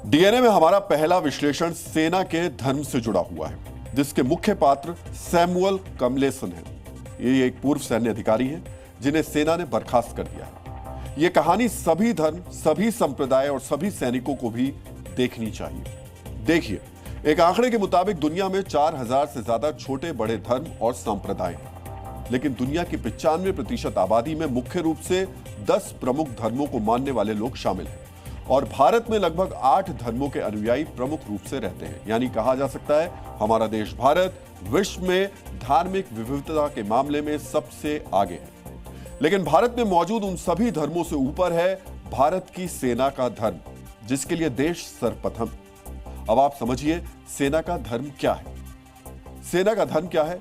DNA में हमारा पहला विश्लेषण सेना के धर्म से जुड़ा हुआ है, जिसके मुख्य पात्र सैमुअल कमलेसन हैं। ये एक पूर्व सैन्य अधिकारी हैं जिन्हें सेना ने बर्खास्त कर दिया है। ये कहानी सभी धर्म, सभी संप्रदाय और सभी सैनिकों को भी देखनी चाहिए। देखिए, एक आंकड़े के मुताबिक दुनिया में 4000 से ज्यादा छोटे बड़े धर्म और संप्रदाय हैं, लेकिन दुनिया की 95% आबादी में मुख्य रूप से 10 प्रमुख धर्मों को मानने वाले लोग शामिल हैं और भारत में लगभग 8 धर्मों के अनुयायी प्रमुख रूप से रहते हैं। यानी कहा जा सकता है हमारा देश भारत विश्व में धार्मिक विविधता के मामले में सबसे आगे है। लेकिन भारत में मौजूद उन सभी धर्मों से ऊपर है भारत की सेना का धर्म, जिसके लिए देश सर्वप्रथम। अब आप समझिए सेना का धर्म क्या है। सेना का धर्म क्या है?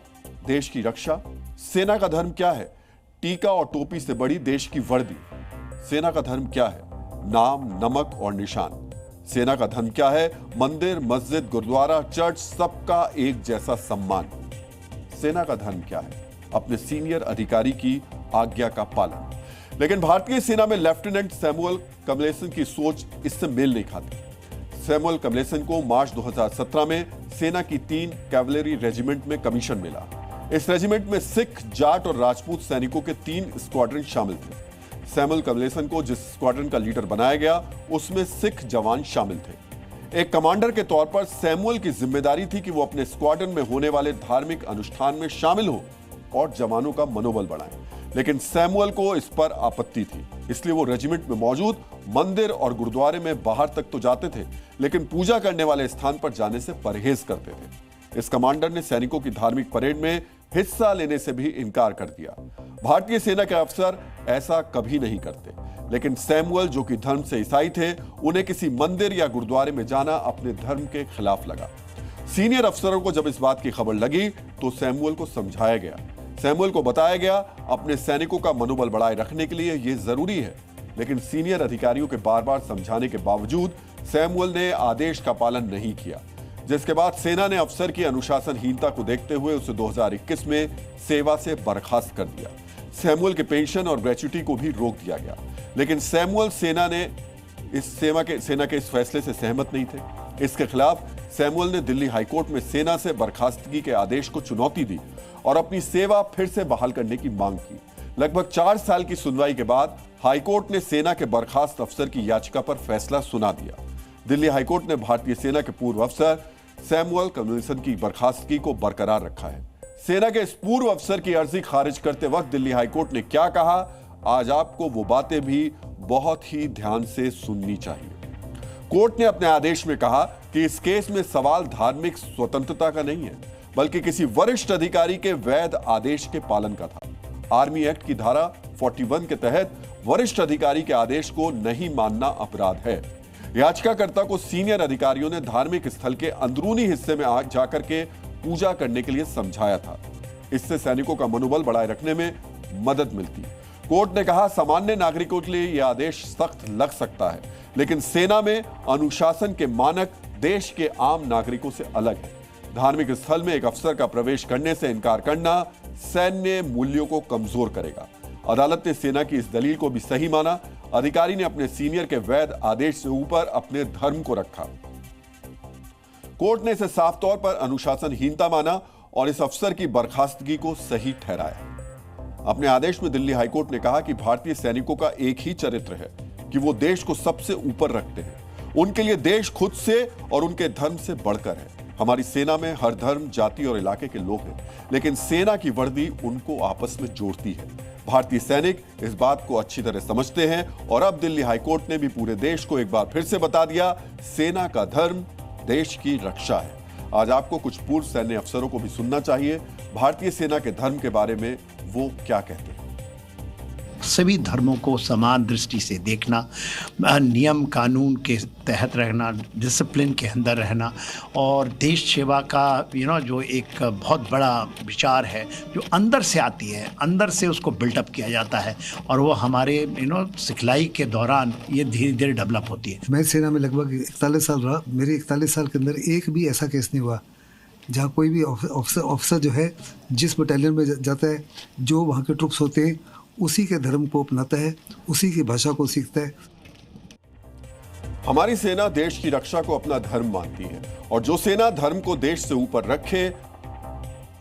देश की रक्षा। सेना का धर्म क्या है? टीका और टोपी से बड़ी देश की वर्दी। सेना का धर्म क्या है? नाम, नमक और निशान। सेना का धर्म क्या है? मंदिर, मस्जिद, गुरुद्वारा, चर्च, सबका एक जैसा सम्मान। सेना का धर्म क्या है? अपने सीनियर अधिकारी की आज्ञा का पालन। लेकिन भारतीय सेना में लेफ्टिनेंट सैमुअल कमलेसन की सोच इससे मेल नहीं खाती। सैमुअल कमलेसन को मार्च 2017 में सेना की 3 कैवलरी रेजिमेंट में कमीशन मिला। इस रेजिमेंट में सिख, जाट और राजपूत सैनिकों के 3 स्क्वाड्रन शामिल थे। सैमुअल कमलेसन को जिस स्क्वाड्रन का लीडर बनाया गया, उसमें सिख जवान शामिल थे। एक कमांडर के तौर पर सैमुअल की जिम्मेदारी थी कि वो अपने स्क्वाड्रन में होने वाले धार्मिक अनुष्ठान में शामिल हो और जवानों का मनोबल बढ़ाएं। लेकिन सैमुअल को इस पर आपत्ति थी, इसलिए वो रेजिमेंट में मौजूद मंदिर और गुरुद्वारे में बाहर तक तो जाते थे, लेकिन पूजा करने वाले स्थान पर जाने से परहेज करते थे। इस कमांडर ने सैनिकों की धार्मिक परेड में हिस्सा लेने से भी इनकार कर दिया। भारतीय सेना के अफसर ऐसा कभी नहीं करते, लेकिन सैमुअल, जो कि धर्म से ईसाई थे, उन्हें किसी मंदिर या गुरुद्वारे में जाना अपने धर्म के खिलाफ लगा। सीनियर अफसरों को जब इस बात की खबर लगी तो सैमुअल को समझाया गया। सैमुअल को बताया गया अपने सैनिकों का मनोबल बढ़ाए रखने के लिए यह जरूरी है। लेकिन सीनियर अधिकारियों के बार बार समझाने के बावजूद सैमुअल ने आदेश का पालन नहीं किया, जिसके बाद सेना ने अफसर की अनुशासनहीनता को देखते हुए उसे 2021 में सेवा से बर्खास्त कर दिया। सैमुअल के पेंशन और ग्रेच्युटी को भी रोक दिया गया। लेकिन सैमुअल सेना के इस फैसले से सहमत नहीं थे। इसके खिलाफ सैमुअल ने दिल्ली हाईकोर्ट में सेना से बर्खास्तगी के आदेश को चुनौती दी और अपनी सेवा फिर से बहाल करने की मांग की। लगभग 4 साल की सुनवाई के बाद हाईकोर्ट ने सेना के बर्खास्त अफसर की याचिका पर फैसला सुना दिया। दिल्ली हाईकोर्ट ने भारतीय सेना के पूर्व अफसर सैमुअल कमलेसन की बर्खास्तगी को बरकरार रखा है। सेना के इस पूर्व अफसर की अर्जी खारिज करते वक्त दिल्ली हाईकोर्ट ने क्या कहा, आज आपको वो बातें भी बहुत ही ध्यान से सुननी चाहिए। कोर्ट ने अपने आदेश में कहा कि इस केस में सवाल धार्मिक स्वतंत्रता का नहीं है, बल्कि किसी वरिष्ठ अधिकारी के वैध आदेश के पालन का था। आर्मी एक्ट की धारा 41 के तहत वरिष्ठ अधिकारी के आदेश को नहीं मानना अपराध है। याचिकाकर्ता को सीनियर अधिकारियों ने धार्मिक स्थल के अंदरूनी हिस्से में जाकर के पूजा करने के लिए समझाया था। इससे सैनिकों का मनोबल बढ़ाए रखने में मदद मिलती। कोर्ट ने कहा, सामान्य नागरिकों के लिए यह आदेश सख्त लग सकता है, लेकिन सेना में अनुशासन के मानक देश के आम नागरिकों से अलग है। धार्मिक स्थल में एक अफसर का प्रवेश करने से इनकार करना सैन्य मूल्यों को कमजोर करेगा। अदालत ने सेना की इस दलील को भी सही माना। अधिकारी ने अपने सीनियर के वैध आदेश से ऊपर अपने धर्म को रखा। कोर्ट ने इसे साफ तौर पर अनुशासनहीनता माना और इस अफसर की बर्खास्तगी को सही ठहराया। अपने आदेश में दिल्ली हाईकोर्ट ने कहा कि भारतीय सैनिकों का एक ही चरित्र है कि वो देश को सबसे ऊपर रखते हैं। उनके लिए देश खुद से और उनके धर्म से बढ़कर है। हमारी सेना में हर धर्म, जाति और इलाके के लोग हैं, लेकिन सेना की वर्दी उनको आपस में जोड़ती है। भारतीय सैनिक इस बात को अच्छी तरह समझते हैं और अब दिल्ली हाईकोर्ट ने भी पूरे देश को एक बार फिर से बता दिया, सेना का धर्म देश की रक्षा है। आज आपको कुछ पूर्व सैन्य अफसरों को भी सुनना चाहिए भारतीय सेना के धर्म के बारे में वो क्या कहते हैं। सभी धर्मों को समान दृष्टि से देखना, नियम कानून के तहत रहना, डिसिप्लिन के अंदर रहना और देश सेवा का जो एक बहुत बड़ा विचार है जो अंदर से आती है, अंदर से उसको बिल्टअप किया जाता है और वो हमारे सिखलाई के दौरान ये धीरे धीरे डेवलप होती है। मैं सेना में लगभग 41 साल रहा। मेरे 41 साल के अंदर एक भी ऐसा केस नहीं हुआ जहाँ कोई भी ऑफिसर जो है जिस बटालियन में जाता है, जो वहाँ के ट्रुप्स होते हैं उसी के धर्म को अपनाता है, उसी की भाषा को सीखता है। हमारी सेना देश की रक्षा को अपना धर्म मानती है और जो सेना धर्म को देश से ऊपर रखे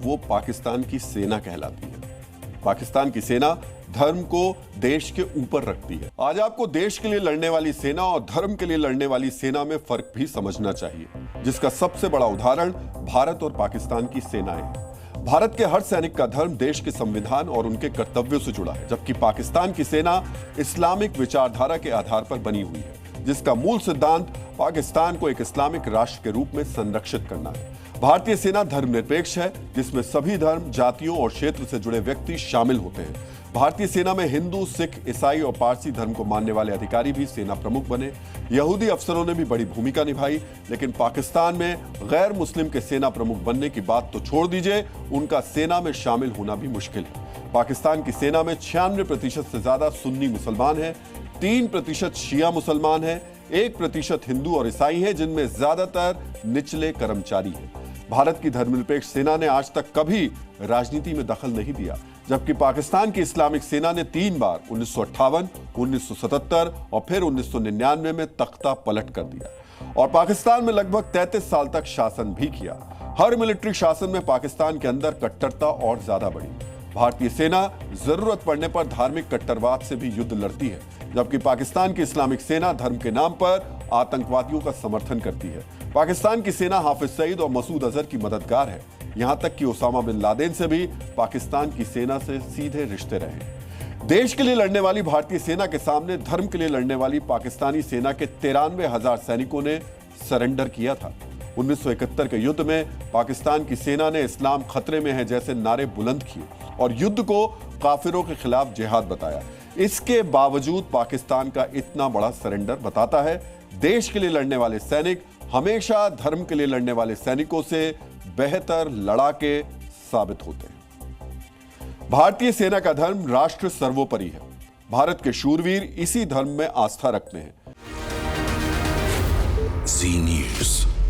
वो पाकिस्तान की सेना कहलाती है। पाकिस्तान की सेना धर्म को देश के ऊपर रखती है। आज आपको देश के लिए लड़ने वाली सेना और धर्म के लिए लड़ने वाली सेना में फर्क भी समझना चाहिए, जिसका सबसे बड़ा उदाहरण भारत और पाकिस्तान की सेनाएं हैं। भारत के हर सैनिक का धर्म देश के संविधान और उनके कर्तव्यों से जुड़ा है, जबकि पाकिस्तान की सेना इस्लामिक विचारधारा के आधार पर बनी हुई है, जिसका मूल सिद्धांत पाकिस्तान को एक इस्लामिक राष्ट्र के रूप में संरक्षित करना है। भारतीय सेना धर्मनिरपेक्ष है, जिसमें सभी धर्म, जातियों और क्षेत्र से जुड़े व्यक्ति शामिल होते हैं। भारतीय सेना में हिंदू, सिख, ईसाई और पारसी धर्म को मानने वाले अधिकारी भी सेना प्रमुख बने। यहूदी अफसरों ने भी बड़ी भूमिका निभाई, लेकिन पाकिस्तान में गैर मुस्लिम के सेना प्रमुख बनने की बात तो छोड़ दीजिए, उनका सेना में शामिल होना भी मुश्किल है। पाकिस्तान की सेना में 96% से ज्यादा सुन्नी मुसलमान हैं, 3% शिया मुसलमान हैं, 1% हिंदू और ईसाई हैं, जिनमें ज्यादातर निचले कर्मचारी हैं। भारत की धर्मनिरपेक्ष सेना ने आज तक कभी राजनीति में दखल नहीं दिया, जबकि पाकिस्तान की इस्लामिक सेना ने 3 बार 1958, 1977 और फिर 1999 में तख्ता पलट कर दिया और पाकिस्तान में लगभग 33 साल तक शासन भी किया। हर मिलिट्री शासन में पाकिस्तान के अंदर कट्टरता और ज्यादा बढ़ी। भारतीय सेना जरूरत पड़ने पर धार्मिक कट्टरवाद से भी युद्ध लड़ती है, जबकि पाकिस्तान की इस्लामिक सेना धर्म के नाम पर आतंकवादियों का समर्थन करती है। पाकिस्तान की सेना हाफिज सईद और मसूद अजहर की मददगार है, यहां तक कि ओसामा बिन लादेन से भी पाकिस्तान की सेना से सीधे रिश्ते रहे। देश के लिए लड़ने वाली भारतीय सेना के सामने धर्म के लिए लड़ने वाली पाकिस्तानी सेना के 93,000 सैनिकों ने सरेंडर किया था। 1971 के युद्ध में पाकिस्तान की सेना ने इस्लाम खतरे में है जैसे नारे बुलंद किए और युद्ध को काफिरों के खिलाफ जिहाद बताया। इसके बावजूद पाकिस्तान का इतना बड़ा सरेंडर बताता है देश के लिए लड़ने वाले सैनिक हमेशा धर्म के लिए लड़ने वाले सैनिकों से बेहतर लड़ाके साबित होते हैं। भारतीय सेना का धर्म राष्ट्र सर्वोपरि है। भारत के शूरवीर इसी धर्म में आस्था रखते हैं। जी न्यूज़।